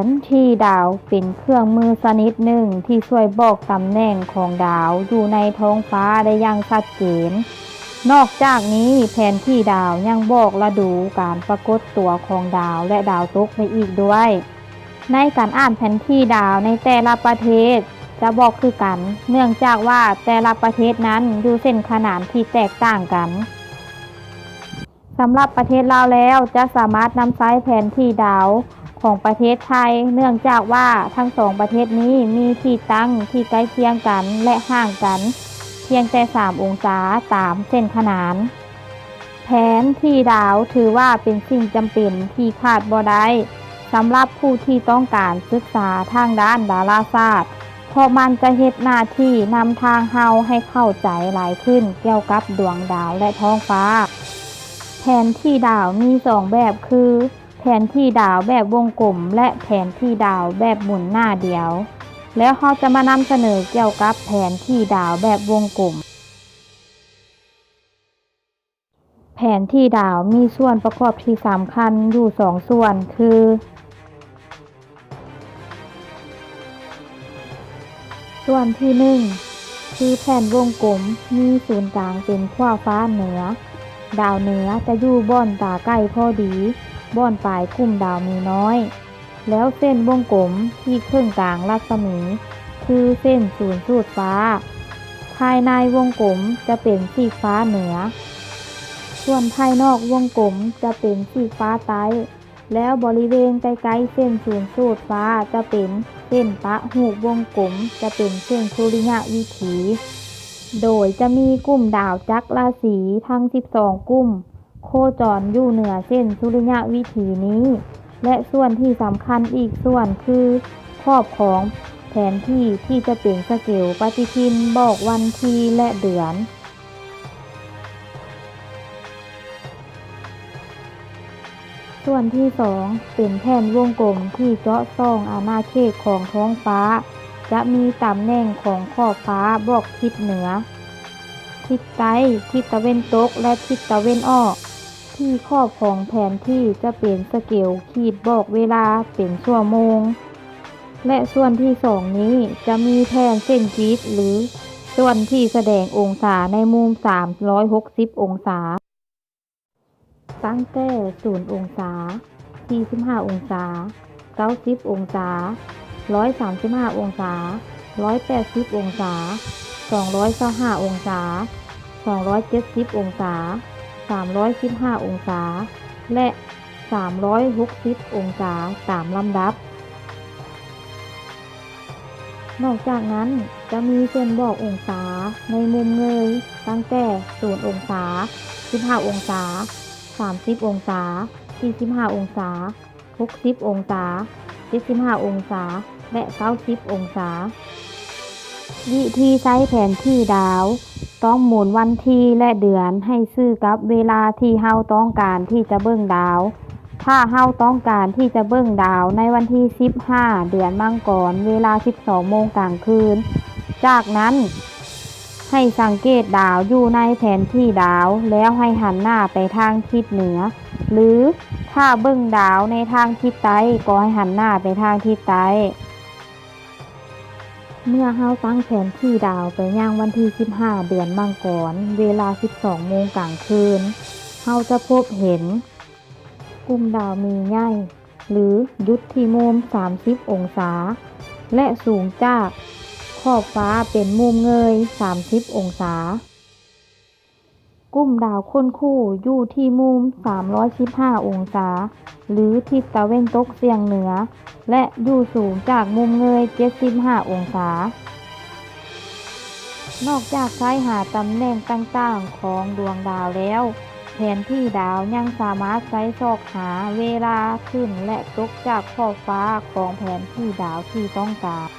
นที่ดาวเป็นเครื่องมือชนิดหนึ่งที่ช่วยบอกตำแหน่งของดาวอยู่ในท้องฟ้าได้อย่างชัดเจนนอกจากนี้แผนที่ดาวยังบอกฤดูการปรากฏตัวของดาวและดาวตกได้อีกด้วยในการอ่านแผนที่ดาวในแต่ละประเทศจะบอกคือกันเนื่องจากว่าแต่ละประเทศนั้นอยู่เส้นขนานที่แตกต่างกันสำหรับประเทศลาวแล้วจะสามารถนำใช้แผนที่ดาวของประเทศไทยเนื่องจากว่าทั้งสองประเทศนี้มีที่ตั้งที่ใกล้เคียงกันและห่างกันเพียงแต่3องศาตามเส้นขนานแผนที่ดาวถือว่าเป็นสิ่งจำเป็นที่ขาดบ่ได้สำหรับผู้ที่ต้องการศึกษาทางด้านดาราศาสตร์เพราะมันจะเฮ็ดหน้าที่นำทางเฮาให้เข้าใจหลายขึ้นเกี่ยวกับดวงดาวและท้องฟ้าแผนที่ดาวมี2แบบคือแผนที่ดาวแบบวงกลมและแผนที่ดาวแบบหมุนหน้าเดียวแล้วเราจะมานำเสนอเกี่ยวกับแผนที่ดาวแบบวงกลมแผนที่ดาวมีส่วนประกอบที่สำคัญอยู่2ส่วนคือส่วนที่1คือแผ่นวงกลมมีศูนย์กลางเป็นขั้วฟ้าเหนือดาวเหนือจะอยู่บ่อนตาใกล้พอดีบ่อนปลายกลุ่มดาวมีน้อยแล้วเส้นวงกลมที่ครึ่งกลางรัศมีคือเส้นศูนย์สูตรฟ้าภายในวงกลมจะเป็นสีฟ้าเหนือส่วนภายนอกวงกลมจะเป็นสีฟ้าใต้แล้วบริเวณใกล้ๆเส้นศูนย์สูตรฟ้าจะเป็นเส้นปะหูวงกลมจะเป็นเส้นสุริยะวิถีโดยจะมีกลุ่มดาวจักรราศีทั้ง12กลุ่มโคจรอยู่เหนือเส้นสุริยะวิถีนี้และส่วนที่สำคัญอีกส่วนคือขอบของแผนที่จะเป็นสเกลปฏิทินบอกวันที่และเดือนส่วนที่2เป็นแผ่นวงกลมที่เจาะซ่องอาณาเขตของท้องฟ้าจะมีตำแหน่งของขอบฟ้าบอกทิศเหนือทิศใต้ทิศตะวันตกและทิศตะวันออกที่ขอบของแผนที่จะเป็นสเกลขีดบอกเวลาเป็นชั่วโมงและส่วนที่2นี้จะมีแผนเส้นกรีดหรือส่วนที่แสดงองศาในมุม360องศาตั้งแต่0องศา45องศา90องศา135องศา180องศา225องศา270องศา315องศาและ360องศาตามลำดับนอกจากนั้นจะมีเส้นบอกองศาในมุมเงยตั้งแต่0องศา15องศา30องศา45องศา60องศา75องศาและ90องศาวิธีใช้แผนที่ดาวต้องหมุนวันที่และเดือนให้ซื่อกับเวลาที่เฮาต้องการที่จะเบิ่งดาวถ้าเฮาต้องการที่จะเบิ่งดาวในวันที่15เดือนมังกรเวลา 12 โมงกลางคืนจากนั้นให้สังเกตดาวอยู่ในแผนที่ดาวแล้วให้หันหน้าไปทางทิศเหนือหรือถ้าเบิ่งดาวในทางทิศใต้ก็ให้หันหน้าไปทางทิศใต้เมื่อเฮาตั้งแผนที่ดาวไปยังวันที่15เดือนมังกรเวลา 12 โมงกลางคืนเฮาจะพบเห็นกลุ่มดาวมีใหญ่หรือยุดที่มุม30องศาและสูงจากขอบฟ้าเป็นมุมเงย30องศากลุ่มดาวค้นคู่อยู่ที่มุม315องศาหรือทิศตะวันตกเฉียงเหนือและอยู่สูงจากมุมเงย75องศานอกจากใช้หาตำแหน่งต่างๆของดวงดาวแล้วแผนที่ดาวยังสามารถใช้ซอกหาเวลาขึ้นและตกจากขอบฟ้าของแผนที่ดาวที่ต้องการ